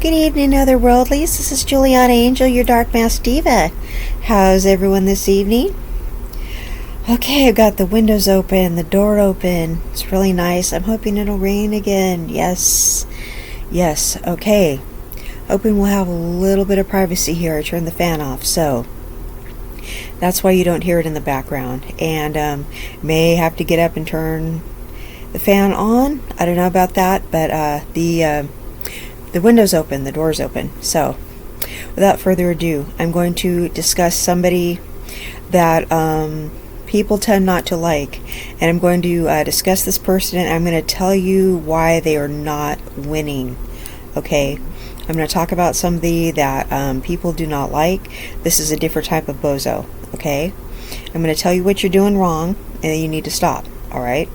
Good evening, otherworldlies. This is Juliana Angel, your Dark Mask Diva. How's everyone this evening? Okay, I've got the windows open, the door open. It's really nice. I'm hoping it'll rain again. Yes. Okay. Hoping we'll have a little bit of privacy here. I turned the fan off, so that's why you don't hear it in the background. And may have to get up and turn the fan on. I don't know about that, but the window's open, the door's open. So, without further ado, I'm going to discuss somebody that people tend not to like. And I'm going to discuss this person, and I'm going to tell you why they are not winning. Okay? I'm going to talk about somebody that people do not like. This is a different type of bozo. Okay? I'm going to tell you what you're doing wrong, and you need to stop. Alright?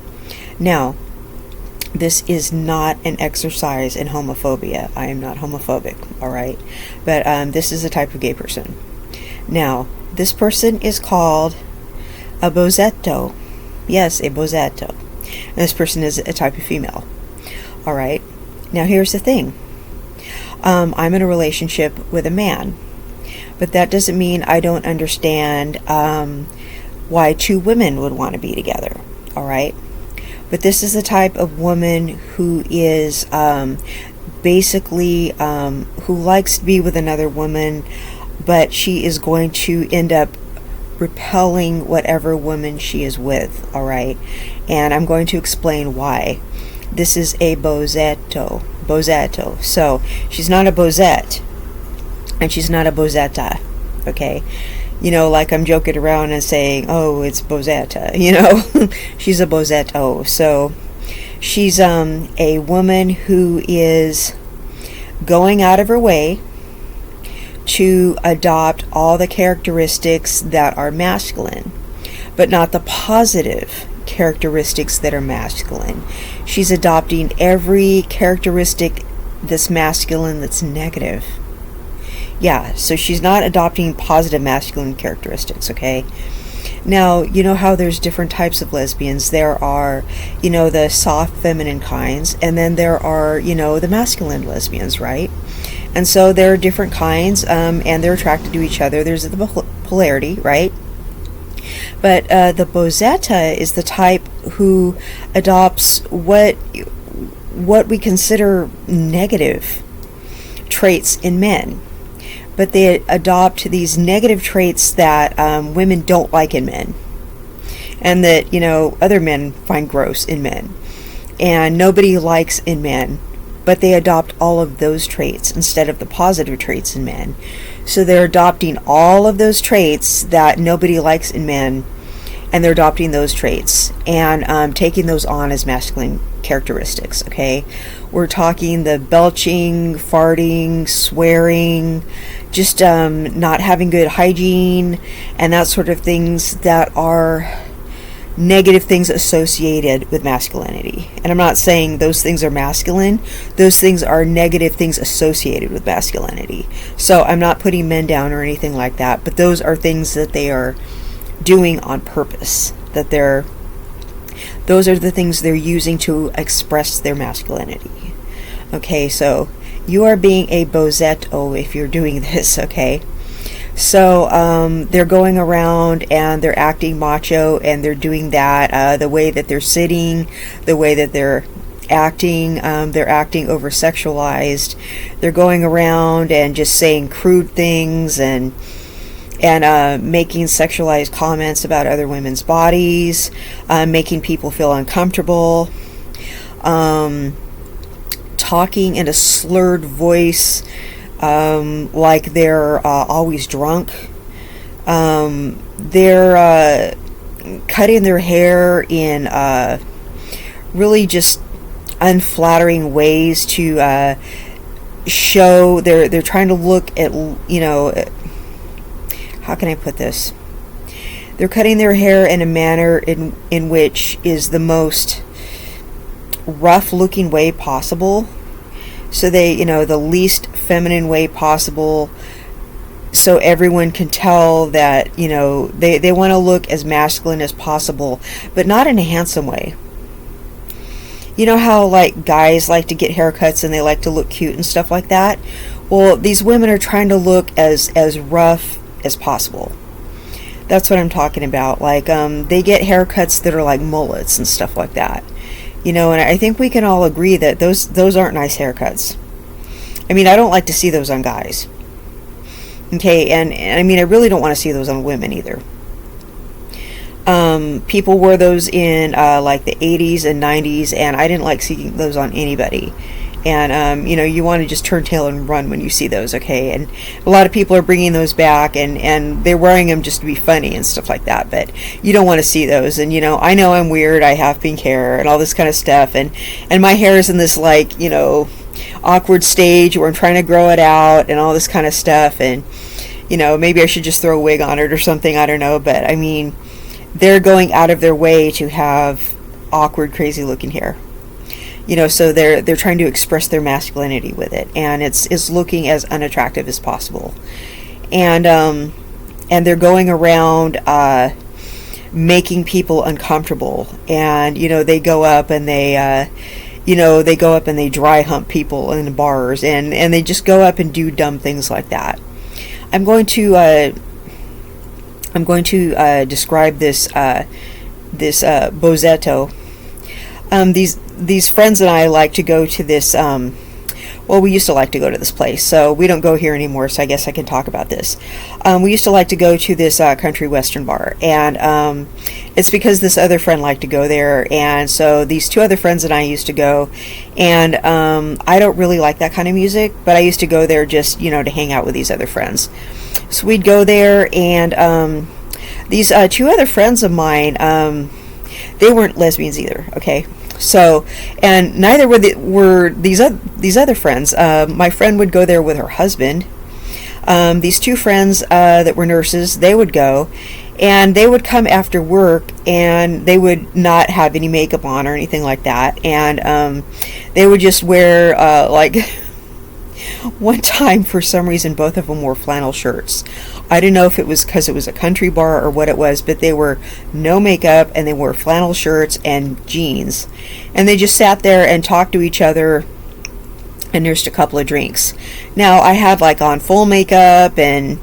Now, this is not an exercise in homophobia. I am not homophobic, alright? But this is a type of gay person. Now, this person is called a bozetto. Yes, a bozetto. And this person is a type of female. Alright? Now, here's the thing. I'm in a relationship with a man. But that doesn't mean I don't understand why two women would want to be together. Alright? But this is the type of woman who is basically who likes to be with another woman, but she is going to end up repelling whatever woman she is with, alright? And I'm going to explain why. This is a bozetto. So, she's not a bozette, and she's not a bozetta, okay? You know, like I'm joking around and saying, oh, it's bozetta, you know. She's a bozetto. So she's a woman who is going out of her way to adopt all the characteristics that are masculine, but not the positive characteristics that are masculine. She's adopting every characteristic that's masculine that's negative. Yeah, so she's not adopting positive masculine characteristics, okay? Now, you know how there's different types of lesbians. There are, you know, the soft feminine kinds, and then there are, you know, the masculine lesbians, right? And so there are different kinds, and they're attracted to each other. There's the polarity, right? But the bozetta is the type who adopts what we consider negative traits in men. But they adopt these negative traits that women don't like in men, and that, you know, other men find gross in men, and nobody likes in men, but they adopt all of those traits instead of the positive traits in men. So they're adopting all of those traits that nobody likes in men, and they're adopting those traits and taking those on as masculine characteristics, okay? We're talking the belching, farting, swearing, just not having good hygiene, and that sort of things that are negative things associated with masculinity. And I'm not saying those things are masculine. Those things are negative things associated with masculinity. So I'm not putting men down or anything like that, but those are things that they are doing on purpose, those are the things they're using to express their masculinity. Okay, so you are being a bozetto if you're doing this, okay? So they're going around and they're acting macho, and they're doing that the way that they're sitting, the way that they're acting over-sexualized. They're going around and just saying crude things and making sexualized comments about other women's bodies, making people feel uncomfortable, talking in a slurred voice, like they're always drunk. They're cutting their hair in really just unflattering ways to show they're trying to look at, you know, how can I put this? They're cutting their hair in a manner in which is the most rough looking way possible. So they, you know, the least feminine way possible, so everyone can tell that, you know, they want to look as masculine as possible, but not in a handsome way. You know how like guys like to get haircuts and they like to look cute and stuff like that? Well, these women are trying to look as rough as possible. That's what I'm talking about. Like, they get haircuts that are like mullets and stuff like that. And I think we can all agree that those aren't nice haircuts. I mean, I don't like to see those on guys. Okay, and I mean, I really don't want to see those on women either. People wore those in like the 80s and 90s, and I didn't like seeing those on anybody. And you want to just turn tail and run when you see those, okay? And a lot of people are bringing those back, and they're wearing them just to be funny and stuff like that, but you don't want to see those. And I know I'm weird, I have pink hair and all this kind of stuff, and my hair is in this like awkward stage where I'm trying to grow it out and all this kind of stuff, and maybe I should just throw a wig on it or something, I don't know. But I mean, they're going out of their way to have awkward, crazy looking hair. So they're trying to express their masculinity with it, and it's looking as unattractive as possible. And they're going around making people uncomfortable. And they go up and they dry hump people in bars, and they just go up and do dumb things like that. I'm going to describe this Bozetto. These friends and I like to go to this, we used to like to go to this place, so we don't go here anymore, so I guess I can talk about this. We used to like to go to this country western bar, and it's because this other friend liked to go there, and so these two other friends and I used to go, and I don't really like that kind of music, but I used to go there just, to hang out with these other friends. So we'd go there, and these two other friends of mine, they weren't lesbians either, okay? So, and neither were these other friends. My friend would go there with her husband. These two friends that were nurses, they would go, and they would come after work, and they would not have any makeup on or anything like that, and they would just wear like one time, for some reason, both of them wore flannel shirts. I don't know if it was because it was a country bar or what it was, but they were no makeup, and they wore flannel shirts and jeans. And they just sat there and talked to each other and nursed a couple of drinks. Now, I had like on full makeup, and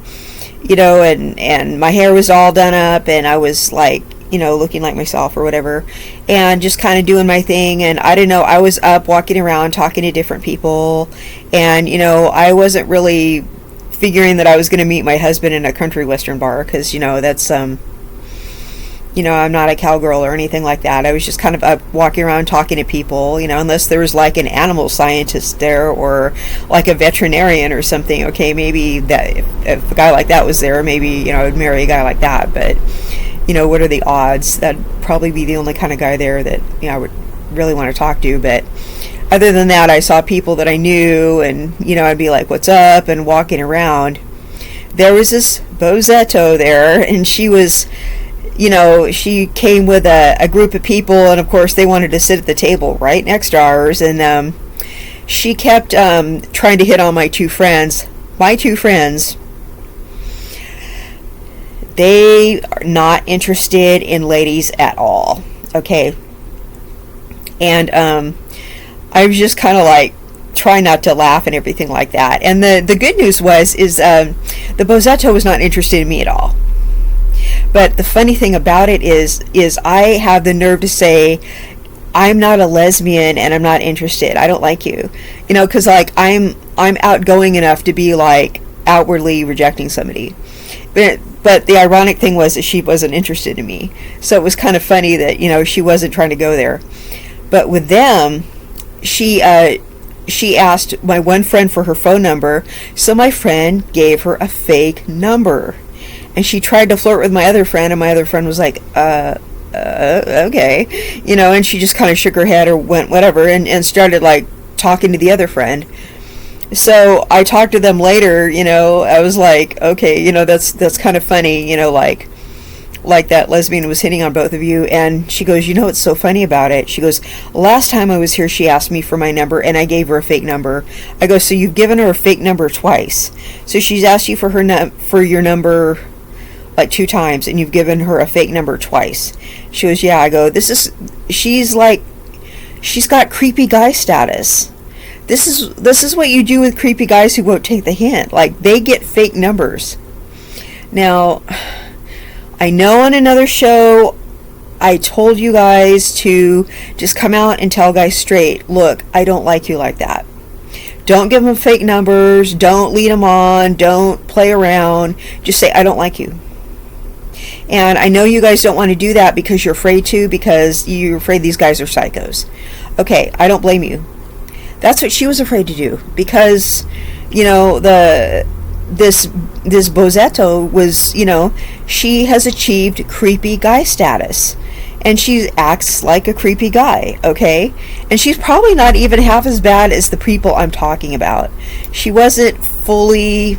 and my hair was all done up, and I was like, looking like myself or whatever, and just kind of doing my thing. And I don't know, I was up walking around talking to different people, and I wasn't really figuring that I was going to meet my husband in a country western bar, because that's I'm not a cowgirl or anything like that. I was just kind of up walking around talking to people, unless there was like an animal scientist there, or like a veterinarian or something. Okay, maybe that if a guy like that was there, maybe I would marry a guy like that. But what are the odds? That'd probably be the only kind of guy there that I would really want to talk to. But other than that, I saw people that I knew, and I'd be like, what's up, and walking around. There was this Bozetto there, and she was, she came with a group of people, and of course they wanted to sit at the table right next to ours, and she kept trying to hit on my two friends. My two friends, they are not interested in ladies at all, okay? And I was just kind of like trying not to laugh and everything like that. And the good news is the Bozetto was not interested in me at all. But the funny thing about it is I have the nerve to say, I'm not a lesbian and I'm not interested. I don't like you, because like I'm outgoing enough to be like outwardly rejecting somebody. But the ironic thing was that she wasn't interested in me. So it was kind of funny that, she wasn't trying to go there. But with them, she asked my one friend for her phone number. So my friend gave her a fake number. And she tried to flirt with my other friend, and my other friend was like, okay. And she just kind of shook her head or went whatever, and started like talking to the other friend. So I talked to them later, I was like, okay, that's kind of funny, like that lesbian was hitting on both of you. And she goes, what's so funny about it? She goes, last time I was here, she asked me for my number, and I gave her a fake number. I go, so you've given her a fake number twice. So she's asked you for for your number like 2 times, and you've given her a fake number twice. She goes, yeah. I go, she's like She's got creepy guy status. This is what you do with creepy guys who won't take the hint. Like, they get fake numbers. Now, I know on another show I told you guys to just come out and tell guys straight, look, I don't like you like that. Don't give them fake numbers. Don't lead them on. Don't play around. Just say, I don't like you. And I know you guys don't want to do that because you're afraid to, because you're afraid these guys are psychos. Okay, I don't blame you. That's what she was afraid to do, because, you know, this Bozetto was, you know, she has achieved creepy guy status, and she acts like a creepy guy, okay? And she's probably not even half as bad as the people I'm talking about. She wasn't fully,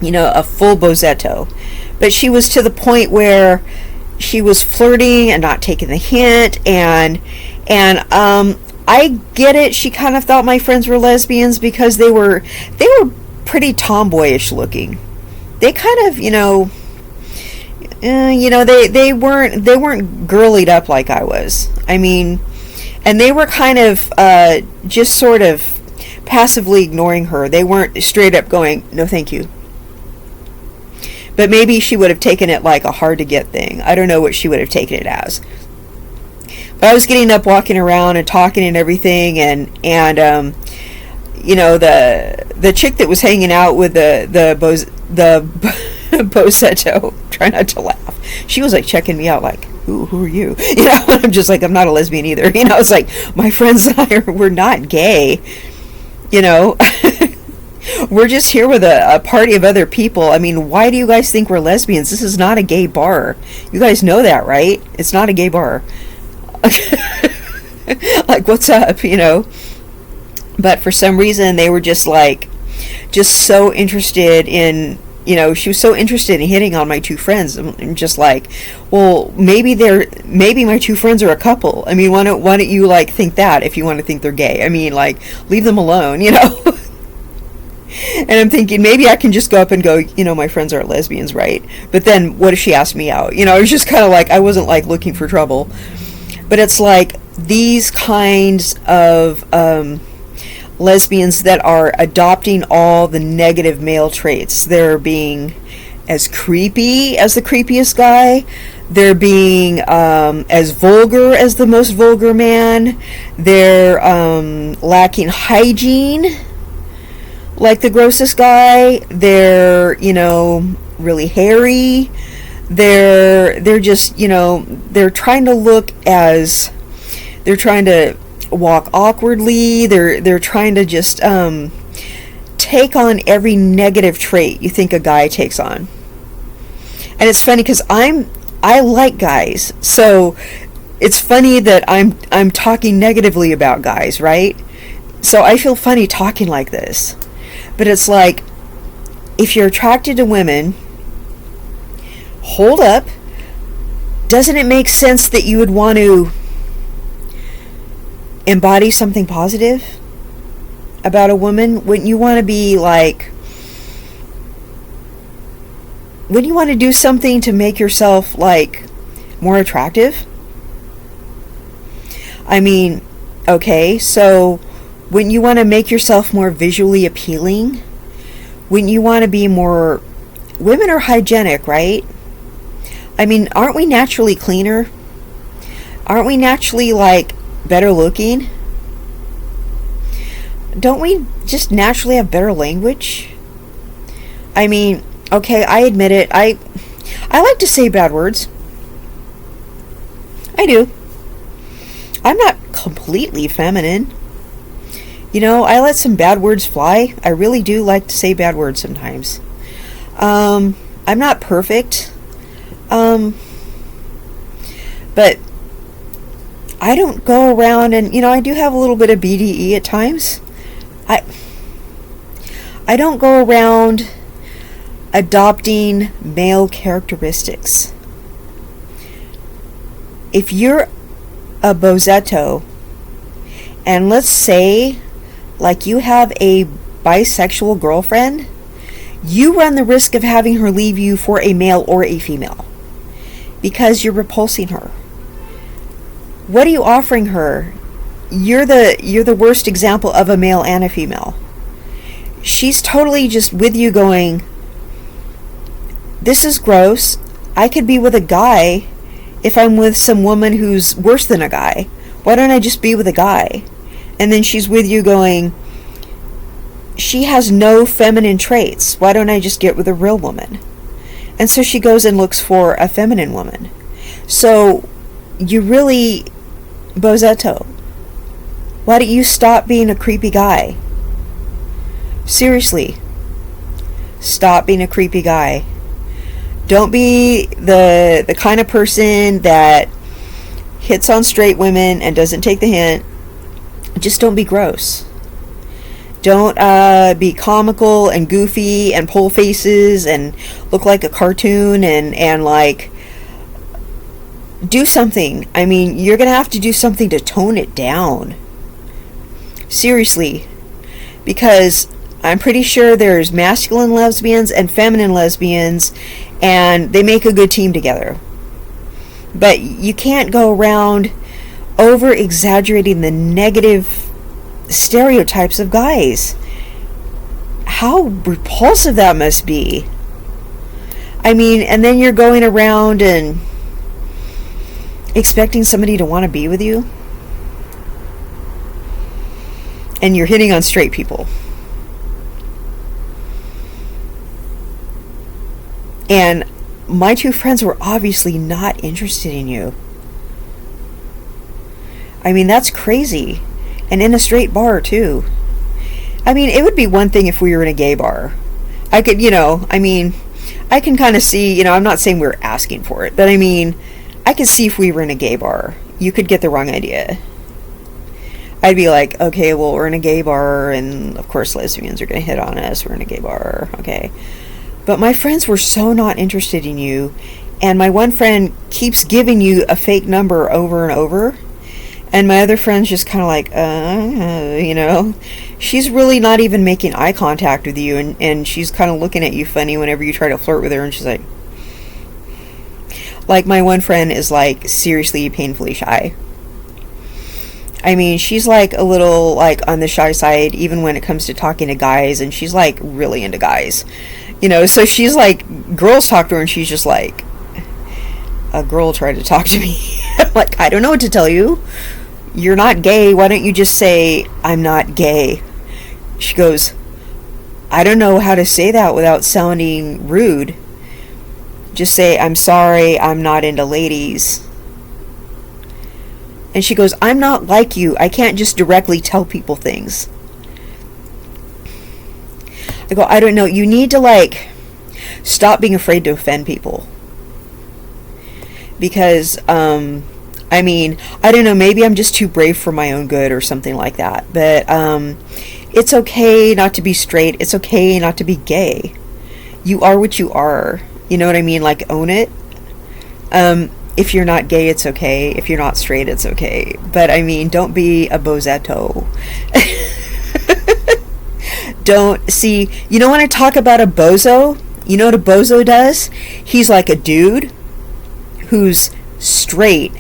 you know, a full Bozetto, but she was to the point where she was flirting and not taking the hint, and I get it. She kind of thought my friends were lesbians because they were pretty tomboyish looking. They kind of, they weren't girlied up like I was. I mean, and they were kind of just sort of passively ignoring her. They weren't straight up going, no thank you. But maybe she would have taken it like a hard to get thing. I don't know what she would have taken it as. But I was getting up, walking around and talking and everything, and the chick that was hanging out with the Bozetto, try not to laugh, she was like checking me out like, who are you? You know, and I'm just like, I'm not a lesbian either. You know, it's like, my friends and I we're not gay. You know, we're just here with a party of other people. I mean, why do you guys think we're lesbians? This is not a gay bar. You guys know that, right? It's not a gay bar. Like, what's up, you know? But for some reason they were just so interested in, you know, she was so interested in hitting on my two friends. I'm just like, well, maybe my two friends are a couple. I mean, why don't you like think that if you want to think they're gay? I mean, like, leave them alone, you know? And I'm thinking, maybe I can just go up and go, you know, my friends aren't lesbians, right? But then what if she asked me out? You know, it was just kind of like, I wasn't like looking for trouble. But it's like these kinds of lesbians that are adopting all the negative male traits. They're being as creepy as the creepiest guy. They're being as vulgar as the most vulgar man. They're lacking hygiene like the grossest guy. They're, you know, really hairy. They're just, you know, they're trying to walk awkwardly. They're trying to just take on every negative trait you think a guy takes on. And it's funny because I like guys, so it's funny that I'm talking negatively about guys, right? So I feel funny talking like this. But it's like, if you're attracted to women, hold up, doesn't it make sense that you would want to embody something positive about a woman? Wouldn't you want to be like, wouldn't you want to do something to make yourself like more attractive? I mean, okay, so wouldn't you want to make yourself more visually appealing? Wouldn't you want to be more, women are hygienic, right? I mean, aren't we naturally cleaner? Aren't we naturally, like, better looking? Don't we just naturally have better language? I mean, okay, I admit it. I like to say bad words. I do. I'm not completely feminine. You know, I let some bad words fly. I really do like to say bad words sometimes. I'm not perfect. But I don't go around and, you know, I do have a little bit of BDE at times. I don't go around adopting male characteristics. If you're a Bozetto, and let's say, like, you have a bisexual girlfriend, you run the risk of having her leave you for a male or a female because you're repulsing her. What are you offering her you're the worst example of a male and a female. She's totally just with you going, this is gross. I could be with a guy if I'm with some woman who's worse than a guy. Why don't I just be with a guy? And then she's with you going, she has no feminine traits. Why don't I just get with a real woman? And so she goes and looks for a feminine woman. So you really, Bozetto, why don't you stop being a creepy guy? Seriously, stop being a creepy guy. Don't be the kind of person that hits on straight women and doesn't take the hint. Just don't be gross. Don't be comical and goofy and pull faces and look like a cartoon and like, do something. I mean, you're going to have to do something to tone it down. Seriously. Because I'm pretty sure there's masculine lesbians and feminine lesbians, and they make a good team together. But you can't go around over exaggerating the negative stereotypes of guys. How repulsive that must be. I mean, and then you're going around and expecting somebody to want to be with you, and you're hitting on straight people. And my two friends were obviously not interested in you. I mean, that's crazy. And in a straight bar, too. I mean, it would be one thing if we were in a gay bar. I could, I mean, I can kind of see, I'm not saying we're asking for it, but I mean, I could see if we were in a gay bar, you could get the wrong idea. I'd be like, okay, well, we're in a gay bar, and of course lesbians are going to hit on us. We're in a gay bar, okay. But my friends were so not interested in you, and my one friend keeps giving you a fake number over and over, and my other friend's just kind of like, she's really not even making eye contact with you, and she's kind of looking at you funny whenever you try to flirt with her, and she's like my one friend is like seriously painfully shy. I mean, she's like a little like on the shy side even when it comes to talking to guys, and she's like really into guys. So she's like, girls talk to her and she's just like, a girl tried to talk to me. I'm like, I don't know what to tell you. You're not gay. Why don't you just say, I'm not gay? She goes, I don't know how to say that without sounding rude. Just say, I'm sorry, I'm not into ladies. And she goes, I'm not like you. I can't just directly tell people things. I go, I don't know. You need to stop being afraid to offend people. Because, I mean, I don't know, maybe I'm just too brave for my own good or something like that. But it's okay not to be straight. It's okay not to be gay. You are what you are. You know what I mean? Like, own it. If you're not gay, it's okay. If you're not straight, it's okay. But, I mean, don't be a bozetto. Don't, see, when I talk about a bozo, you know what a bozo does? He's like a dude who's straight,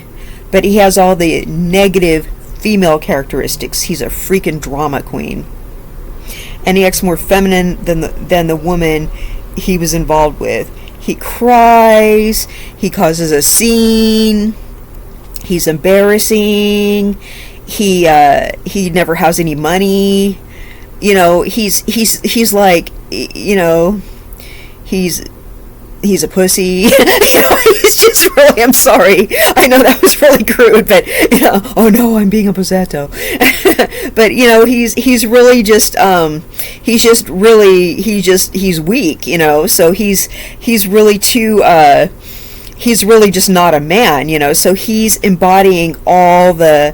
but he has all the negative female characteristics. He's a freaking drama queen. And he acts more feminine than the woman he was involved with. He cries, he causes a scene, he's embarrassing, he never has any money. He's like, he's a pussy. He's just really, I'm sorry. I know that was really crude, but, oh no, I'm being a bozetto. But, he's really just, he's weak, so he's really too, he's really just not a man, so he's embodying all the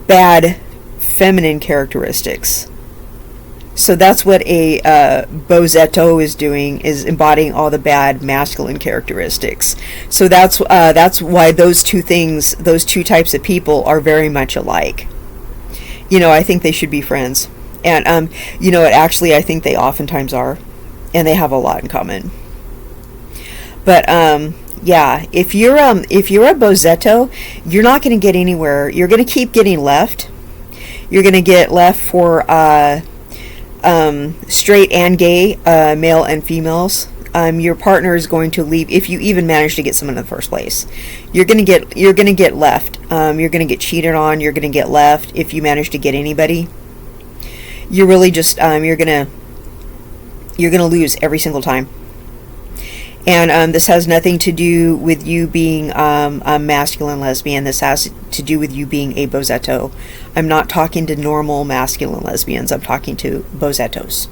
bad feminine characteristics. So that's what a bozetto is doing, is embodying all the bad masculine characteristics. So that's why those two types of people are very much alike. I think they should be friends. And actually I think they oftentimes are, and they have a lot in common. But Yeah, if you're a Bozetto, you're not going to get anywhere. You're going to keep getting left. You're going to get left for straight and gay, male and females. Your partner is going to leave if you even manage to get someone in the first place. You're gonna get left. You're gonna get cheated on. You're gonna get left if you manage to get anybody. You're really just you're gonna lose every single time. And this has nothing to do with you being a masculine lesbian. This has to do with you being a Bozetto. I'm not talking to normal masculine lesbians. I'm talking to Bozettos.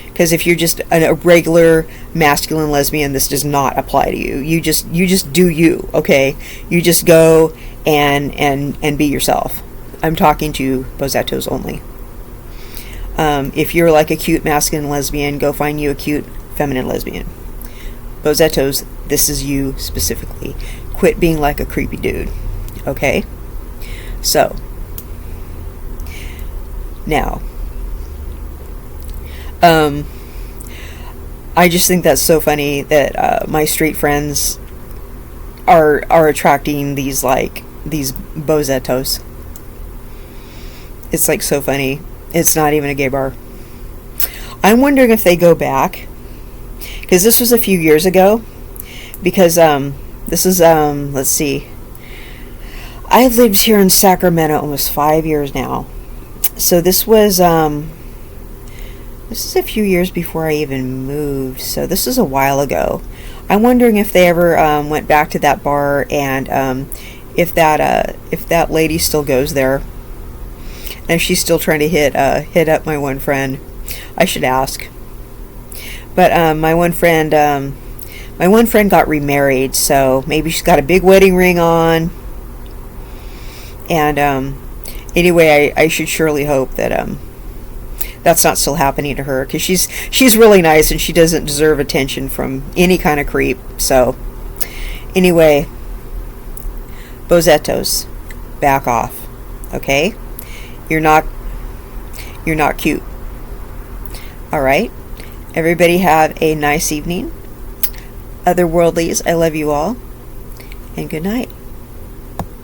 Because if you're just a regular masculine lesbian, this does not apply to you. You just do you, okay? You just go and be yourself. I'm talking to Bozettos only. If you're like a cute masculine lesbian, go find you a cute feminine lesbian. Bozettos, this is you specifically. Quit being like a creepy dude, okay? So, now, I just think that's so funny that my straight friends are attracting these Bozettos. It's like so funny. It's not even a gay bar. I'm wondering if they go back, because this was a few years ago. Because this is let's see. I've lived here in Sacramento almost 5 years now. So this was this is a few years before I even moved, so this is a while ago. I'm wondering if they ever went back to that bar, and if that lady still goes there, and she's still trying to hit up my one friend. I should ask. But my one friend got remarried, so maybe she's got a big wedding ring on. And anyway, I should surely hope that that's not still happening to her, because she's really nice and she doesn't deserve attention from any kind of creep. So anyway, Bozettos, back off, okay? You're not cute. All right, everybody have a nice evening. Otherworldlies, I love you all, and good night.